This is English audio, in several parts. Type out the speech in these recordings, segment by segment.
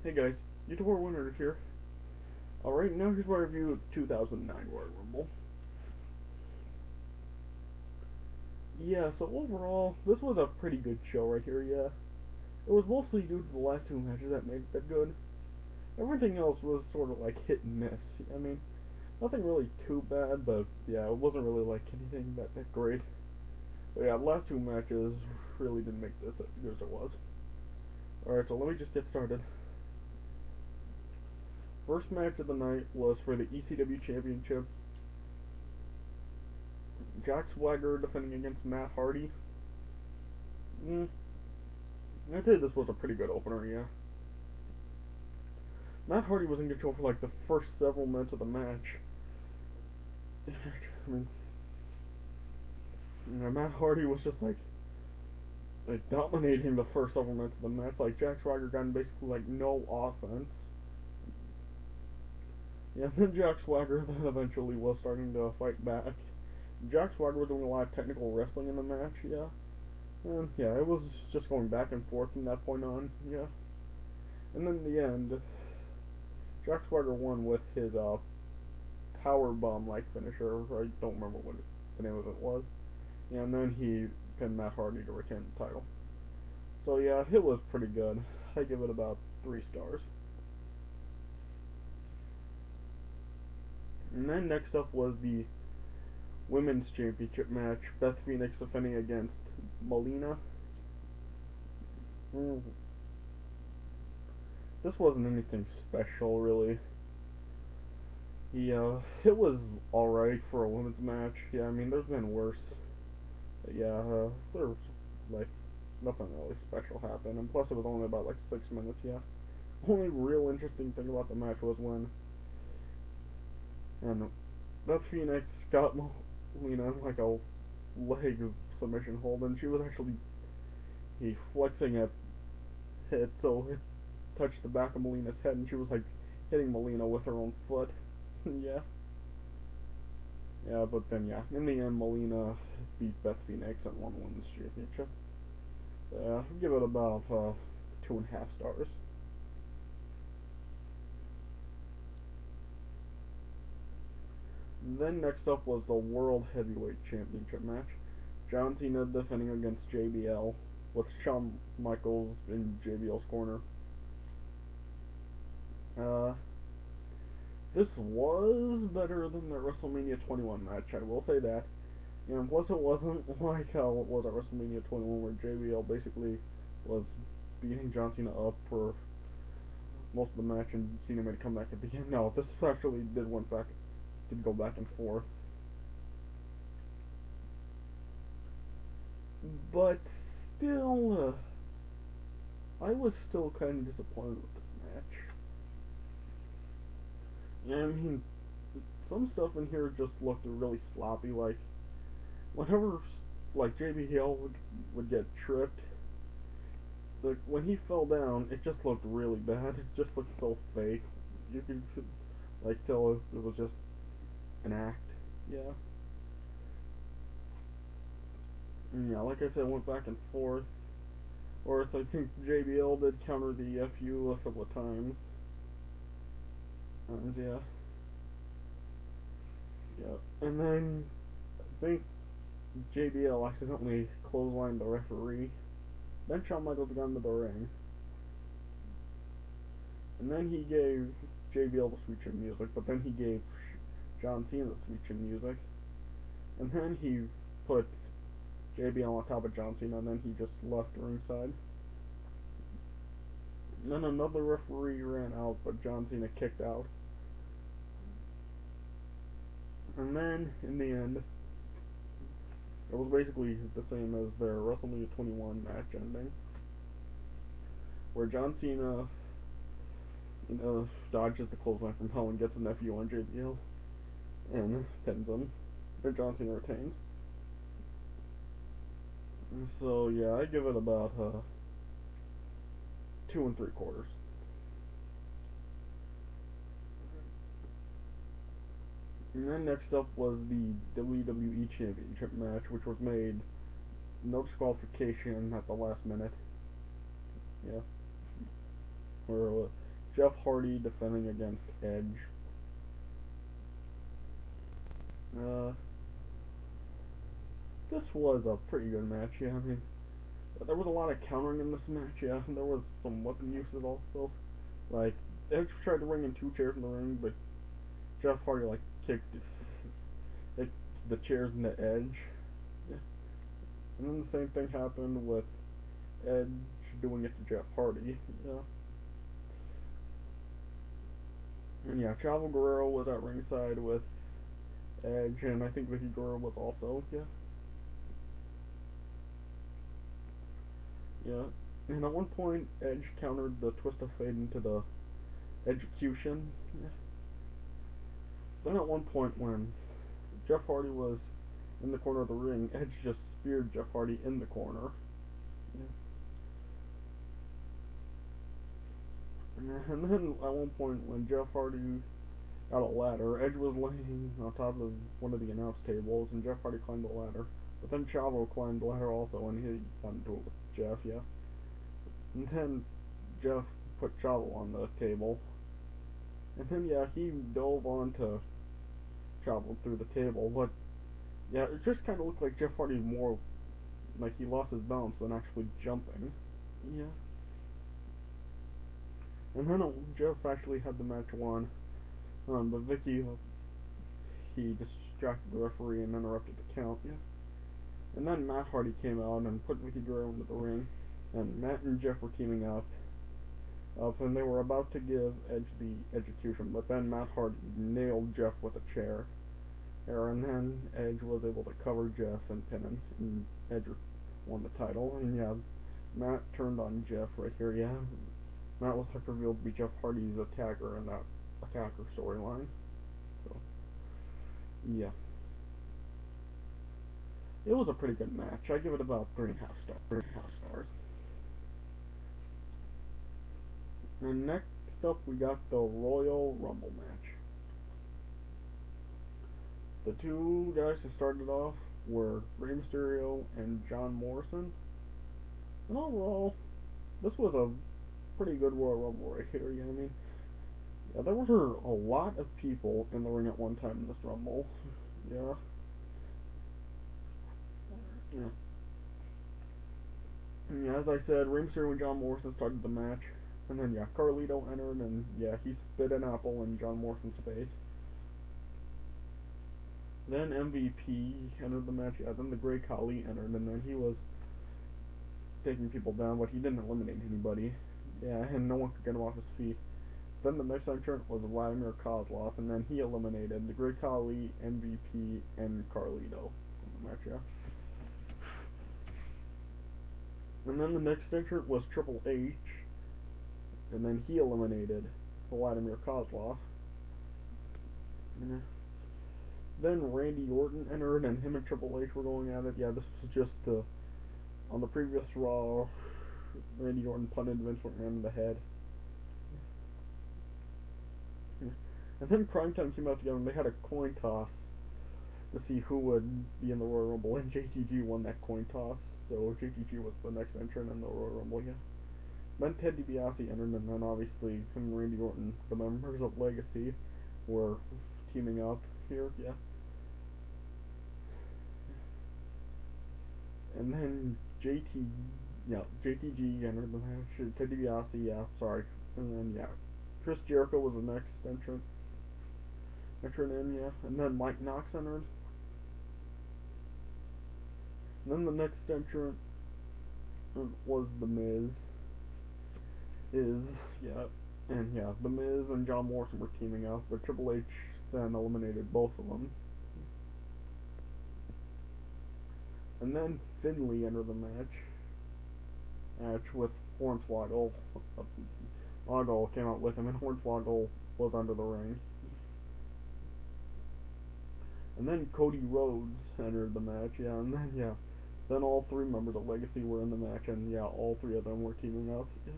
Hey guys, YouTuber Winner here. Alright, now here's my review of 2009 Royal Rumble. Yeah, so overall, this was a pretty good show right here, yeah. It was mostly due to the last two matches that made it good. Everything else was sort of like hit and miss. I mean, nothing really too bad, but yeah, it wasn't really like anything that great. But yeah, the last two matches really didn't make this as good as it was. Alright, so let me just get started. First match of the night was for the ECW Championship. Jack Swagger defending against Matt Hardy. I'd say this was a pretty good opener, yeah. Matt Hardy was in control for like the first several minutes of the match. I mean, Matt Hardy was just like dominating the first several minutes of the match. Like Jack Swagger got basically like no offense. Yeah, then Jack Swagger then eventually was starting to fight back. Jack Swagger was doing a lot of technical wrestling in the match, yeah. And yeah, it was just going back and forth from that point on, yeah. And then in the end, Jack Swagger won with his power bomb like finisher. I don't remember what the name of it was. Yeah, and then he pinned Matt Hardy to retain the title. So yeah, it was pretty good. I give it about 3 stars. And then next up was the women's championship match. Beth Phoenix defending against Molina. Mm, this wasn't anything special really. Yeah, it was alright for a women's match. Yeah, I mean, there's been worse. But yeah, there's like nothing really special happened, and plus it was only about like 6 minutes. Yeah, only real interesting thing about the match was when and that Phoenix got Molina in like a leg submission hold, and she was actually he flexing at hit, so it touched the back of Molina's head, and she was like hitting Molina with her own foot. Yeah. Yeah, but then yeah, in the end, Molina beat Beth Phoenix and won the women's championship. Yeah, I'll give it about 2.5 stars. Then next up was the World Heavyweight Championship match. John Cena defending against JBL with Shawn Michaels in JBL's corner. Uh, this was better than the WrestleMania 21 match, I will say that. And plus it wasn't like how it was at WrestleMania 21 where JBL basically was beating John Cena up for most of the match and Cena made a comeback at the end. No, this actually did go back and forth. But still, I was still kind of disappointed with this match. Yeah, I mean, some stuff in here just looked really sloppy. Like whenever, like JBL would get tripped, like when he fell down, it just looked really bad. It just looked so fake. You could like tell it was just an act. Yeah. And yeah, like I said, went back and forth. Or I think JBL did counter the FU a couple of times. And yeah. Yeah. And then I think JBL accidentally clotheslined the referee. Then Shawn Michaels got into the ring. And then he gave JBL the switch in music, but then he gave John Cena the switch in music. And then he put JBL on top of John Cena, and then he just left ringside. And then another referee ran out, but John Cena kicked out. And then, in the end, it was basically the same as their WrestleMania 21 match ending, where John Cena, dodges the clothesline from Hell and gets a nephew on JBL and pins him. And John Cena retains. So yeah, I give it about 2 3/4. And then next up was the WWE Championship match, which was made no disqualification at the last minute. Yeah, where Jeff Hardy defending against Edge. Uh, this was a pretty good match, yeah. I mean, there was a lot of countering in this match, yeah. There was some weapon uses also. Like, Edge tried to ring in two chairs in the ring, but Jeff Hardy, like, kicked the chairs into Edge. Yeah. And then the same thing happened with Edge doing it to Jeff Hardy, yeah. And yeah, Chavo Guerrero was at ringside with Edge, and I think Vicky Guerrero was also, yeah. Yeah. And at one point, Edge countered the Twist of Fate into the execution. Yeah. Then at one point, when Jeff Hardy was in the corner of the ring, Edge just speared Jeff Hardy in the corner. Yeah. And then at one point, when Jeff Hardy got a ladder, Edge was laying on top of one of the announce tables, and Jeff Hardy climbed the ladder. But then Chavo climbed the ladder also, and he got into it with Jeff, yeah. And then Jeff put Chavo on the table. And then, yeah, he dove onto Chavo through the table. But, yeah, it just kind of looked like Jeff Hardy more like he lost his balance than actually jumping. Yeah. And then Jeff actually had the match won. But Vicky, he distracted the referee and interrupted the count. Yeah. And then Matt Hardy came out and put Vicky Guerrero into the ring. And Matt and Jeff were teaming up, and they were about to give Edge the execution, but then Matt Hardy nailed Jeff with a chair. And then Edge was able to cover Jeff and pin him, and Edge won the title. And yeah, Matt turned on Jeff right here. Yeah, Matt was like revealed to be Jeff Hardy's attacker in that attacker storyline. So yeah, it was a pretty good match. I give it about 3.5 stars. 3.5 stars. And next up, we got the Royal Rumble match. The two guys who started off were Rey Mysterio and John Morrison. And overall, this was a pretty good Royal Rumble right here. Yeah, I mean, yeah, there were a lot of people in the ring at one time in this Rumble. Yeah, yeah. And yeah, as I said, Rey Mysterio and John Morrison started the match. And then, yeah, Carlito entered, and yeah, he spit an apple in John Morrison's face. Then MVP entered the match. Yeah, then the Great Khali entered, and then he was taking people down, but he didn't eliminate anybody. Yeah, and no one could get him off his feet. Then the next entrant was Vladimir Kazlov, and then he eliminated the Great Khali, MVP, and Carlito in the match, yeah. And then the next entrant was Triple H, and then he eliminated Vladimir Kazlov. Yeah. Then Randy Orton entered, and him and Triple H were going at it. Yeah, this was just on the previous Raw, Randy Orton punted Vince McMahon in the head. Yeah. And then Primetime came out together, and they had a coin toss to see who would be in the Royal Rumble, and JTG won that coin toss. So JTG was the next entrant in the Royal Rumble, yeah. Then Ted DiBiase entered, and then obviously him and Randy Orton, the members of Legacy, were teaming up here, yeah. And then JTG entered the match. Ted DiBiase, yeah, sorry. And then yeah, Chris Jericho was the next entrant in, yeah. And then Mike Knox entered. And then the next entrant was The Miz. Yeah. And yeah, The Miz and John Morrison were teaming up, but Triple H then eliminated both of them. And then Finlay entered the match with Hornswoggle. Woggle came out with him, and Hornswoggle was under the ring. And then Cody Rhodes entered the match, yeah, and then yeah, then all three members of Legacy were in the match, and yeah, all three of them were teaming up. Yeah.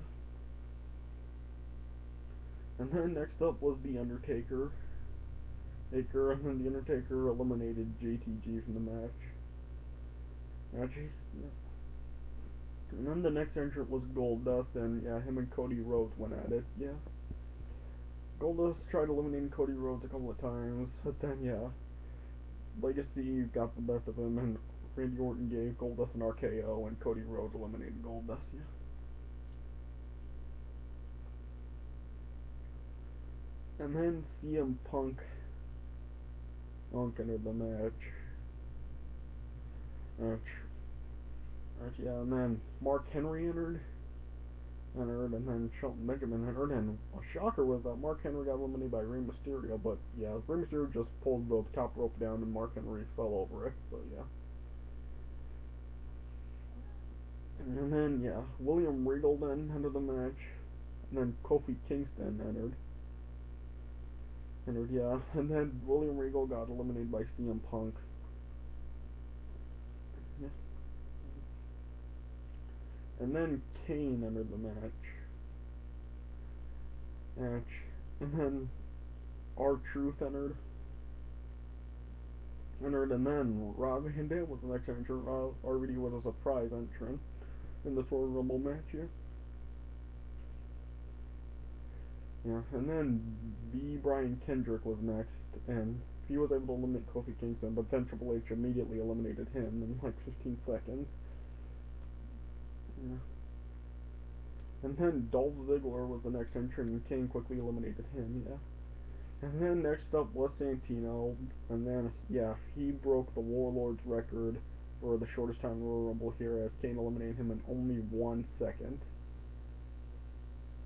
And then next up was the Undertaker. And then the Undertaker eliminated JTG from the match. Yeah. And then the next entrant was Goldust, and yeah, him and Cody Rhodes went at it. Yeah. Goldust tried eliminating Cody Rhodes a couple of times, but then yeah, Legacy got the best of him, and Randy Orton gave Goldust an RKO, and Cody Rhodes eliminated Goldust. Yeah. And then CM Punk entered the match. Yeah, and then Mark Henry and then Shelton Benjamin entered, and a shocker was that Mark Henry got eliminated by Rey Mysterio, but yeah, Rey Mysterio just pulled the top rope down and Mark Henry fell over it, so yeah. And then, yeah, William Regal then entered the match, and then Kofi Kingston yeah, and then William Regal got eliminated by CM Punk. Yeah. And then Kane entered the match, and then R-Truth and then Rob Van Dam was the next entrant. RVD was a surprise entrant in the Royal Rumble match, yeah. Yeah, and then Brian Kendrick was next, and he was able to eliminate Kofi Kingston, but then Triple H immediately eliminated him in like 15 seconds. Yeah. And then Dolph Ziggler was the next entrant, and Kane quickly eliminated him, yeah. And then next up was Santino, and then, yeah, he broke the Warlord's record for the shortest time in Royal Rumble here, as Kane eliminated him in only 1 second.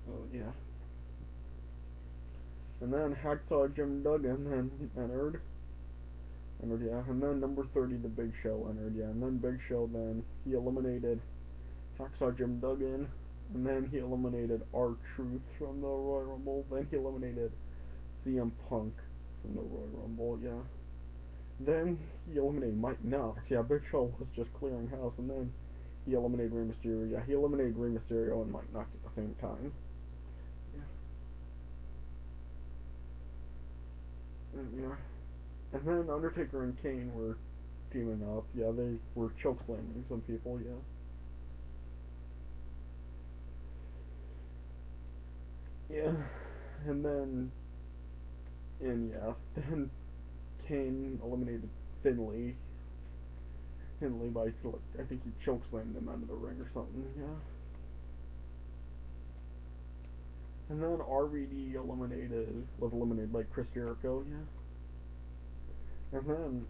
Oh, yeah. And then Hacksaw Jim Duggan then entered, yeah. And then number 30, the Big Show entered, yeah. And then Big Show then, he eliminated Hacksaw Jim Duggan, and then he eliminated R-Truth from the Royal Rumble, then he eliminated CM Punk from the Royal Rumble, yeah. Then he eliminated Mike Knox. Yeah, Big Show was just clearing house, and then he eliminated Rey Mysterio. Yeah, he eliminated Rey Mysterio and Mike Knox at the same time. Yeah. Yeah. And then Undertaker and Kane were teaming up. Yeah, they were chokeslamming some people. Yeah. Yeah. And then, yeah, then Kane eliminated Finlay. Finlay by, I think he chokeslammed him out of the ring or something. Yeah. And then RVD was eliminated by Chris Jericho, yeah. And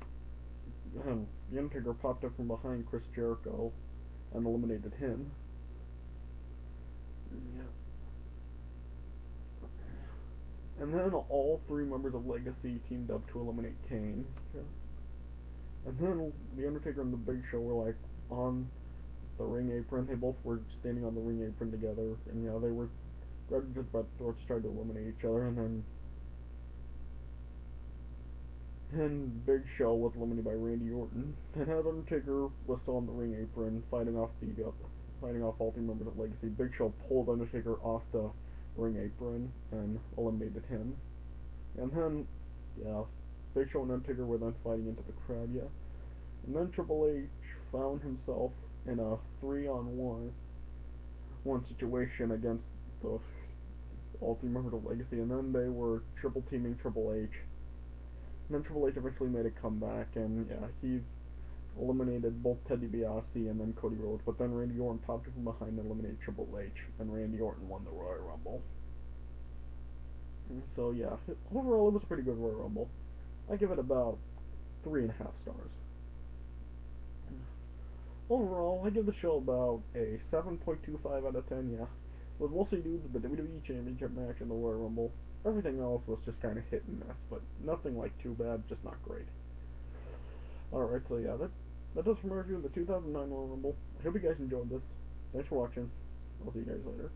then the Undertaker popped up from behind Chris Jericho and eliminated him. Yeah. And then all three members of Legacy teamed up to eliminate Kane. Yeah. And then the Undertaker and the Big Show were like on the ring apron. They both were standing on the ring apron together, and yeah, they were grabbing just about the throats trying to eliminate each other. And then Big Show was eliminated by Randy Orton. And as Undertaker was still on the ring apron, fighting off all three members of Legacy, Big Show pulled Undertaker off the ring apron and eliminated him. And then, yeah, Big Show and Undertaker were then fighting into the crowd, yeah. And then Triple H found himself in a 3-on-1 situation against the all three members of Legacy, and then they were triple teaming Triple H. And then Triple H eventually made a comeback, and yeah, he eliminated both Ted DiBiase and then Cody Rhodes, but then Randy Orton popped up from behind and eliminated Triple H, and Randy Orton won the Royal Rumble. And so yeah, overall it was a pretty good Royal Rumble. I give it about 3.5 stars. Overall, I give the show about a 7.25 out of 10, yeah. It was mostly due to the WWE Championship match and the Royal Rumble. Everything else was just kind of hit and miss, but nothing like too bad, just not great. Alright, so yeah, that does for my review of the 2009 Royal Rumble. I hope you guys enjoyed this. Thanks for watching. I'll see you guys later.